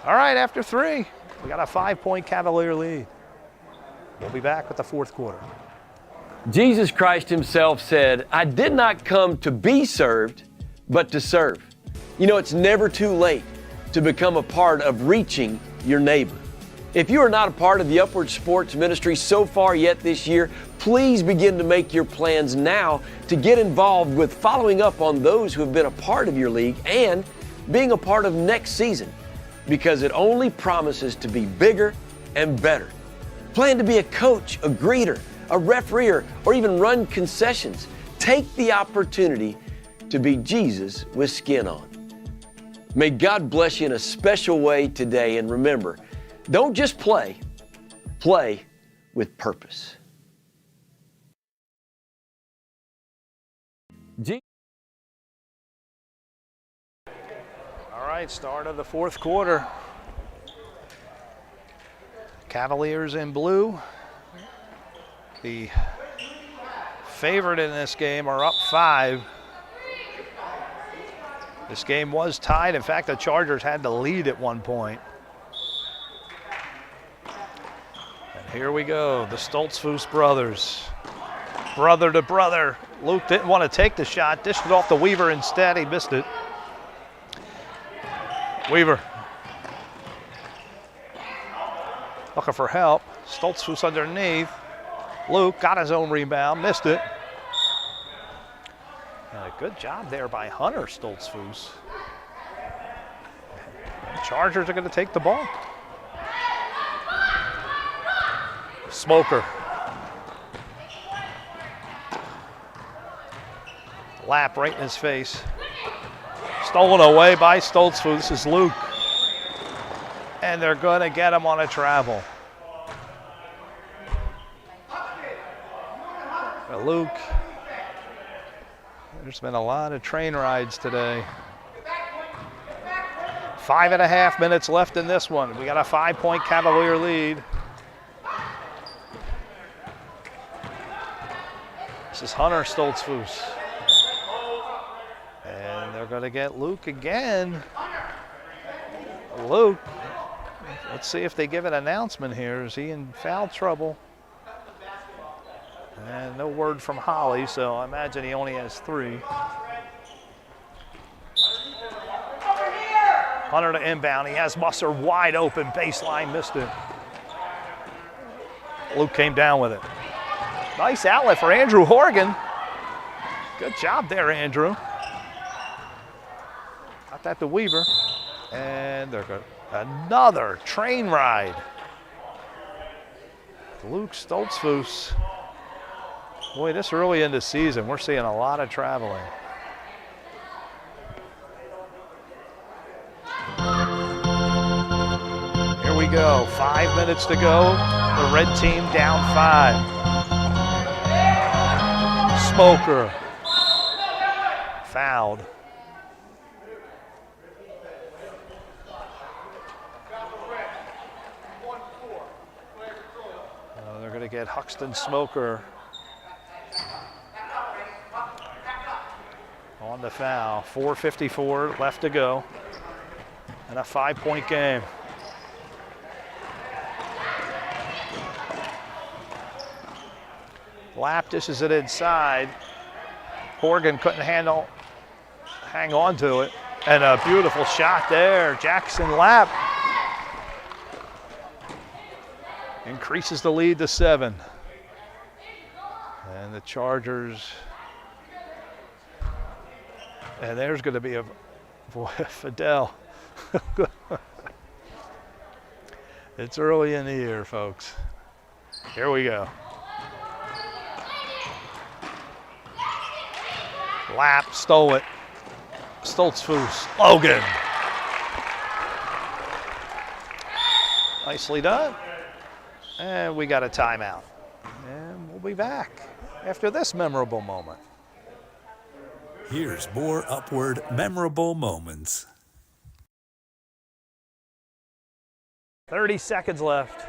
All right, after 3, we got a 5-point Cavalier lead. We'll be back with the fourth quarter. Jesus Christ himself said, I did not come to be served, but to serve. You know, it's never too late to become a part of reaching your neighbor. If you are not a part of the Upward Sports Ministry so far yet this year, please begin to make your plans now to get involved with following up on those who have been a part of your league and being a part of next season, because it only promises to be bigger and better. Plan to be a coach, a greeter, a referee, or even run concessions. Take the opportunity to be Jesus with skin on. May God bless you in a special way today, and remember, don't just play, play with purpose. All right, start of the fourth quarter. Cavaliers in blue. The favorite in this game are up 5. This game was tied. In fact, the Chargers had the lead at one point. And here we go, the Stoltzfus brothers. Brother to brother. Luke didn't want to take the shot, dished it off to Weaver instead. He missed it. Weaver looking for help. Stoltzfus underneath. Luke got his own rebound, missed it. And a good job there by Hunter Stoltzfus. The Chargers are going to take the ball. Smoker. Lapp right in his face. Stolen away by Stoltzfus. This is Luke. And they're going to get him on a travel. Luke, there's been a lot of train rides today. 5.5 minutes left in this one. We got a 5-point Cavalier lead. This is Hunter Stoltzfus. And they're going to get Luke again. Luke, let's see if they give an announcement here. Is he in foul trouble? And no word from Holly, so I imagine he only has 3. Hunter to inbound. He has Musser wide open. Baseline, missed it. Luke came down with it. Nice outlet for Andrew Horgen. Good job there, Andrew. Got that to Weaver. And they're good. Another train ride. Luke Stoltzfus. Boy, this early in the season, we're seeing a lot of traveling. Here we go, 5 minutes to go. The red team down 5. Smoker. Fouled. They're going to get Huxton Smoker on the foul. 4:54 left to go. And a 5-point game. Lapp dishes it inside. Horgen couldn't hang on to it. And a beautiful shot there. Jaxon Lapp increases the lead to 7. And the Chargers, and there's going to be a Fidel. It's early in the year, folks. Here we go. Lapp stole it. Stoltzfus, Logan. Nicely done. And we got a timeout. And we'll be back after this memorable moment. Here's more Upward memorable moments. 30 seconds left.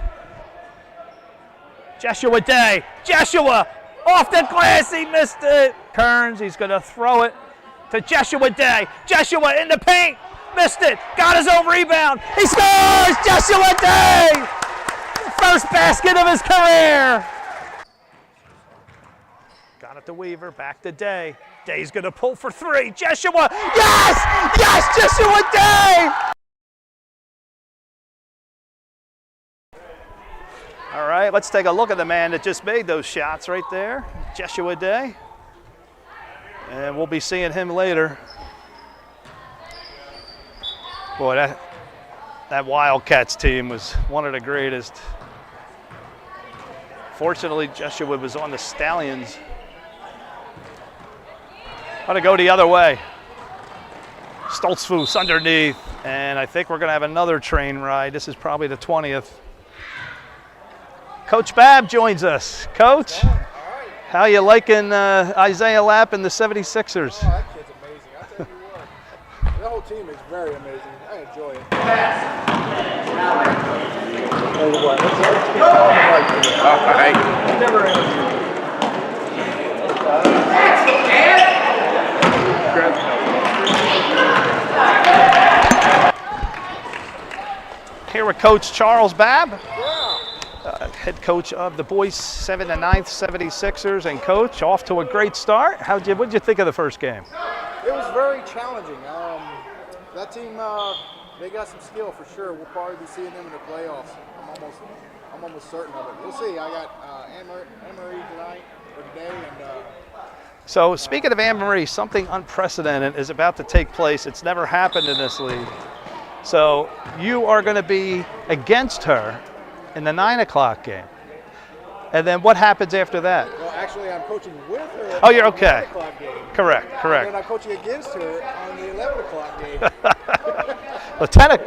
Joshua Day. Joshua off the glass. He missed it. Turns. He's going to throw it to Joshua Day. Joshua in the paint. Missed it. Got his own rebound. He scores. Joshua Day. First basket of his career. Got it to Weaver. Back to Day. Day's going to pull for 3. Joshua. Yes! Yes! Joshua Day! All right, let's take a look at the man that just made those shots right there, Joshua Day. And we'll be seeing him later. Boy, that Wildcats team was one of the greatest. Fortunately, Joshua was on the Stallions. I'm gonna go the other way. Stoltzfus underneath, and I think we're gonna have another train ride. This is probably the 20th. Coach Babb joins us. Coach, how you liking Isaiah Lapp and the 76ers? Oh, that kid's amazing. I'll tell you what. The whole team is very amazing. I enjoy it. Here with Coach Charles Babb. Head coach of the boys 7th and 9th 76ers, and coach, off to a great start. What did you think of the first game? It was very challenging. That team, they got some skill for sure. We'll probably be seeing them in the playoffs. I'm almost certain of it. We'll see. I got Anne-Marie tonight or today, and. So speaking of Anne-Marie, something unprecedented is about to take place. It's never happened in this league. So you are going to be against her in the 9 o'clock game. And then what happens after that? Well, actually, I'm coaching with her. Oh, you're okay. The 9 o'clock game. Correct. And then I'm coaching against her on the 11 o'clock game.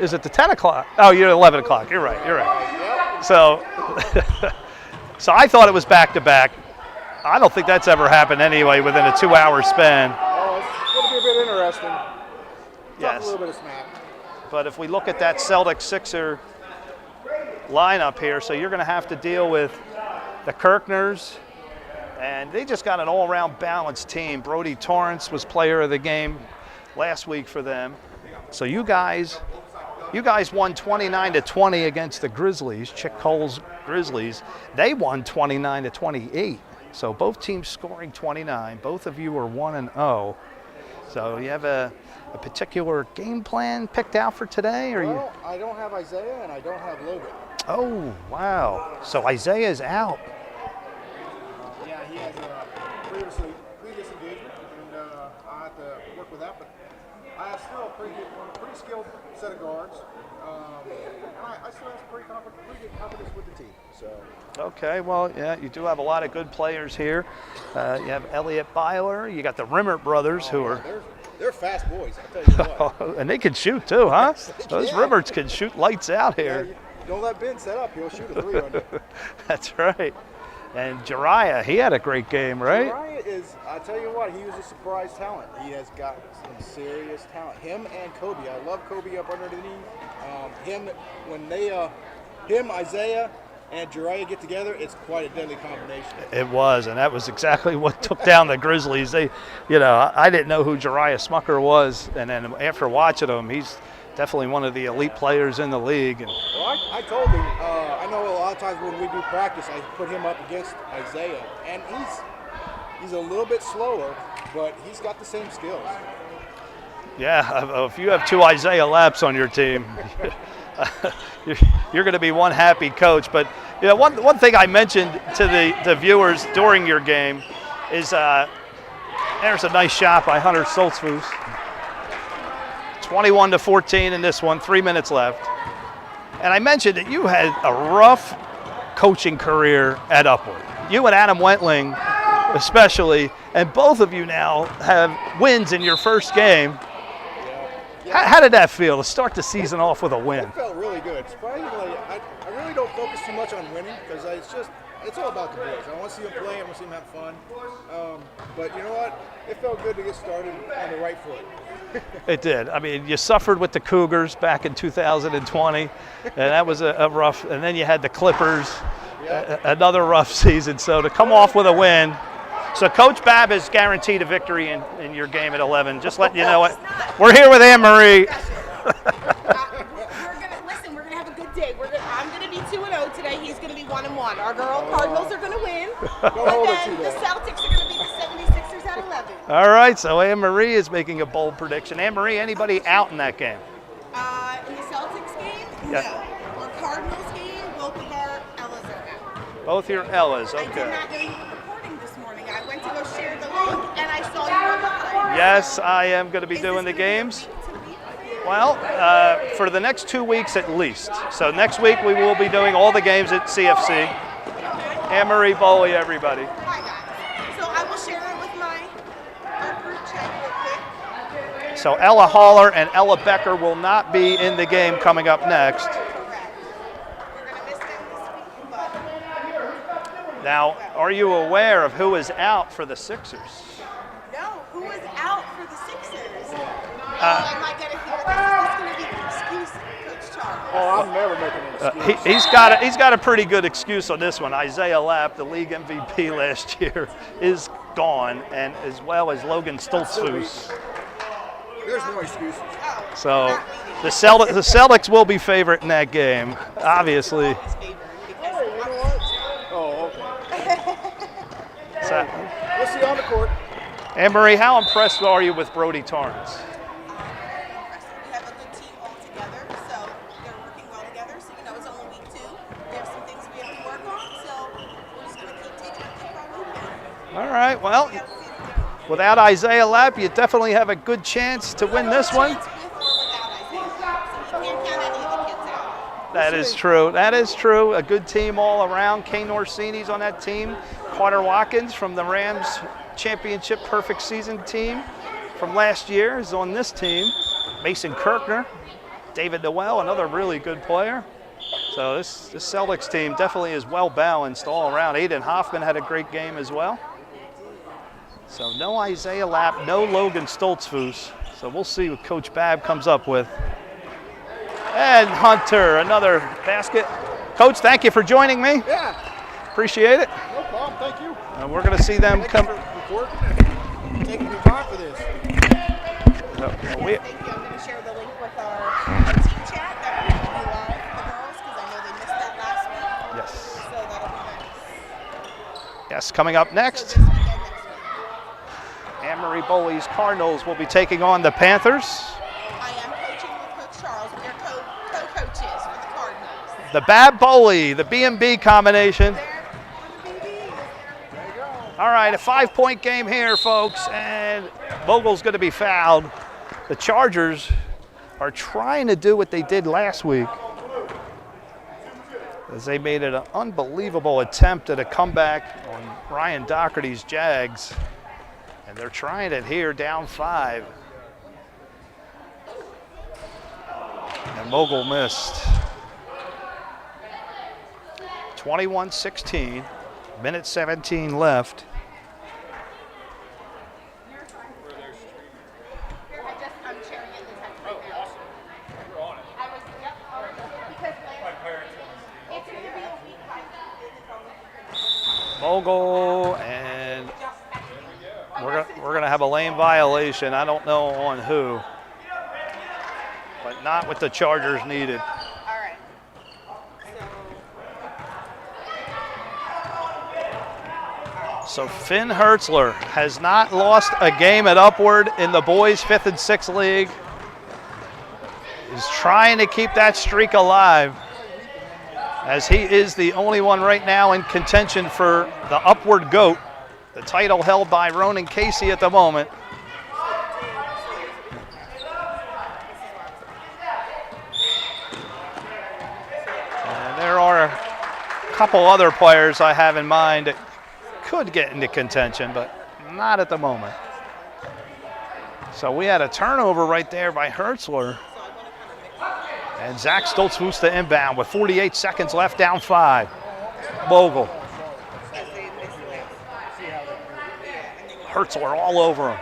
Is it the 10 o'clock? Oh, you're 11 o'clock. You're right. Yep. So, so I thought it was back-to-back. I don't think that's ever happened anyway within a 2-hour span. Oh, it's going to be a bit interesting. Yes. A little bit of smack. But if we look at that Celtic-Sixer lineup here, so you're going to have to deal with the Kirkners, and they just got an all-around balanced team. Brody Torrance was player of the game last week for them. So you guys won 29-20 against the Grizzlies, Chick Cole's Grizzlies. They won 29-28. So both teams scoring 29. Both of you are 1-0. So you have a particular game plan picked out for today, or well, I don't have Isaiah and I don't have Logan. Oh, wow. So Isaiah is out. Yeah, he has a previous engagement, and I have to work with that. But I have still a pretty skilled set of guards. And I still have pretty good confidence with the team. So. Okay, well, yeah, you do have a lot of good players here. You have Elliot Byler. You got the Rimmert brothers, who are. They're fast boys, I'll tell you what. And they can shoot too, huh? Yes, Those Rimmerts can shoot lights out here. Yeah, Don't let Ben set up. He'll shoot a 3 on you. That's right. And Jariah, he had a great game, right? Jariah is, I tell you what, he was a surprise talent. He has got some serious talent. Him and Kobe. I love Kobe up underneath. Him, Isaiah, and Jariah get together, it's quite a deadly combination. It was, and that was exactly what took down the Grizzlies. They, I didn't know who Jariah Smucker was, and then after watching him, he's definitely one of the elite players in the league. And well, I told him, I know a lot of times when we do practice, I put him up against Isaiah, and he's a little bit slower, but he's got the same skills. Yeah, if you have 2 Isaiah Lapps on your team, you're going to be one happy coach. But one thing I mentioned to the viewers during your game is there's a nice shot by Hunter Stoltzfus. 21-14 in this one, 3 minutes left. And I mentioned that you had a rough coaching career at Upward. You and Adam Wentling especially, and both of you now have wins in your first game. How did that feel to start the season off with a win? It felt really good. Surprisingly, I really don't focus too much on winning because it's all about the boys. I want to see them play. I want to see them have fun. But you know what? It felt good to get started on the right foot. It did. I mean, you suffered with the Cougars back in 2020, and that was a rough. And then you had the Clippers, another rough season. So to come off with a win. So Coach Babb has guaranteed a victory in your game at 11. Just letting you know what. We're here with Anne-Marie. We're gonna have a good day. I'm gonna be 2-0 today. He's gonna be 1-1. Our girl Cardinals are gonna win, and then the Celtics are gonna beat the 76ers at 11. All right. So Anne-Marie is making a bold prediction. Anne-Marie, anybody out in that game? In the Celtics game, no. Our Cardinals game, both of our Ellas are out. Both your Ellas. Okay. I did not know you were recording this morning. I went to go share the link, and I saw you on the line. Yes, I am going to be doing the games. Well, for the next 2 weeks at least. So next week we will be doing all the games at CFC. Anne-Marie Boley, everybody. Hi, guys. So I will share it with my group chat real quick. So Ella Haller and Ella Becker will not be in the game coming up next. Now, are you aware of who is out for the Sixers? No, who is out for the Sixers? Am I going to hear this? Is this going to be an excuse, Coach Charles? Oh, I'm never making an excuse. He's got a pretty good excuse on this one. Isaiah Lapp, the league MVP last year, is gone, and as well as Logan Stoltzfus. There's no excuses. So the Celtics will be favorite in that game, obviously. Oh, okay. So, We'll see you on the court. Anne-Marie, how impressed are you with Brody Torrance? We have a good team all together, so they're working well together. So, it's only week 2. We have some things we have to work on, so we're just going to keep taking it while we can. All right, well, without Isaiah Lapp, you definitely have a good chance to win this one. That is true. That is true. A good team all around. Kane Orsini's on that team. Carter Watkins from the Rams championship perfect season team from last year is on this team. Mason Kirkner, David Noel, another really good player. So this Celtics team definitely is well balanced all around. Aiden Hoffman had a great game as well. So no Isaiah Lapp, no Logan Stoltzfus. So we'll see what Coach Babb comes up with. And Hunter, another basket. Coach, thank you for joining me. Yeah. Appreciate it. No problem. Thank you. We're going to see them come. Taking your time for this. Thank you. I'm going to share the link with our team chat that will be live for the girls because I know they missed that last week. Yes. So that'll be nice. Yes, coming up next. So this weekend, next week. Anne-Marie Boley's Cardinals will be taking on the Panthers. I am coaching with Coach Charles. We are co-coaches for the Cardinals. The Babb Boley, the B&B combination. All right, a 5-point game here, folks, and Mogle's going to be fouled. The Chargers are trying to do what they did last week, as they made an unbelievable attempt at a comeback on Ryan Doherty's Jags, and they're trying it here, down 5. And Mogle missed. 21-16, minute 17 left. Mogle, and we're gonna have a lane violation. I don't know on who, but not with the Chargers needed. So Finn Hertzler has not lost a game at Upward in the boys 5th and 6th league. He's trying to keep that streak alive, as he is the only one right now in contention for the Upward GOAT, the title held by Ronan Casey at the moment. And there are a couple other players I have in mind that could get into contention, but not at the moment. So we had a turnover right there by Hertzler. And Zach Stoltzfus to inbound with 48 seconds left, down 5. Mogle. Hertzler all over him.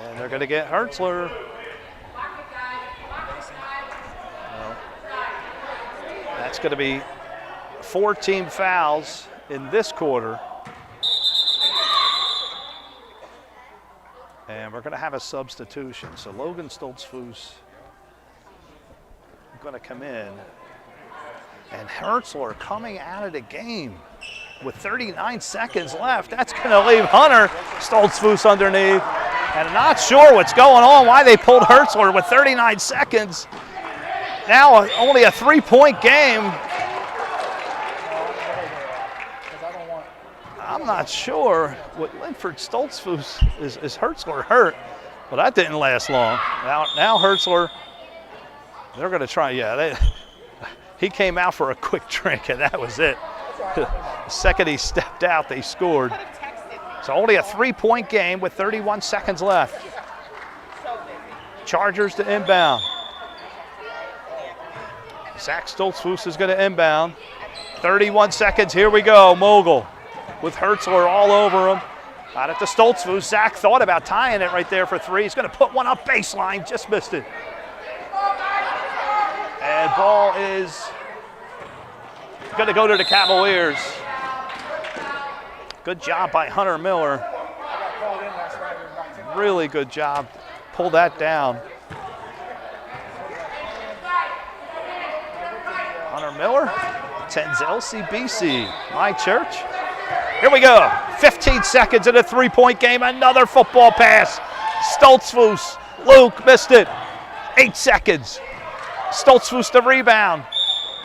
And they're going to get Hertzler. Well, that's going to be 4 team fouls in this quarter. And we're going to have a substitution. So Logan Stoltzfus going to come in, and Hertzler coming out of the game with 39 seconds left. That's going to leave Hunter Stoltzfus underneath, and I'm not sure what's going on, why they pulled Hertzler with 39 seconds. Now only a 3-point game. I'm not sure what Linford Stoltzfus is Hertzler hurt, but that didn't last long. Now Hertzler, they're going to try, he came out for a quick drink, and that was it. The second he stepped out, they scored. So only a 3-point game with 31 seconds left. Chargers to inbound. Zach Stoltzfus is going to inbound. 31 seconds, here we go. Mogle with Hertzler all over him. Out at the Stoltzfus. Zach thought about tying it right there for 3. He's going to put one up baseline, just missed it. And ball is going to go to the Cavaliers. Good job by Hunter Miller. Really good job. Pull that down. Hunter Miller attends LCBC, my church. Here we go. 15 seconds in a 3-point game. Another football pass. Stoltzfus. Luke missed it. 8 seconds. Stoltzfus to rebound,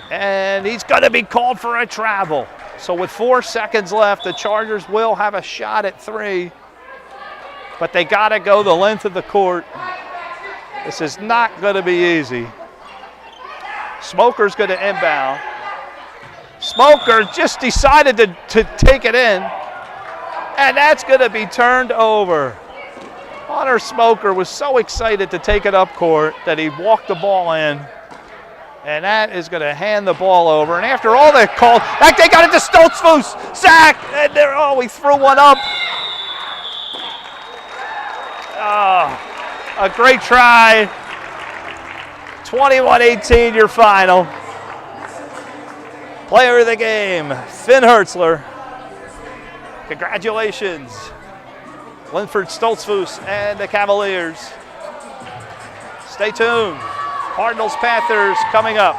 and he's going to be called for a travel. So with 4 seconds left, the Chargers will have a shot at 3, but they got to go the length of the court. This is not going to be easy. Smoker's going to inbound. Smoker just decided to take it in, and that's going to be turned over. Hunter Smoker was so excited to take it up court that he walked the ball in. And that is going to hand the ball over. And after all the calls, they got it to Stoltzfus. Zach, and he threw one up. Oh, a great try. 21-18, your final. Player of the game, Finn Hertzler. Congratulations, Linford Stoltzfus and the Cavaliers. Stay tuned. Cardinals-Panthers coming up.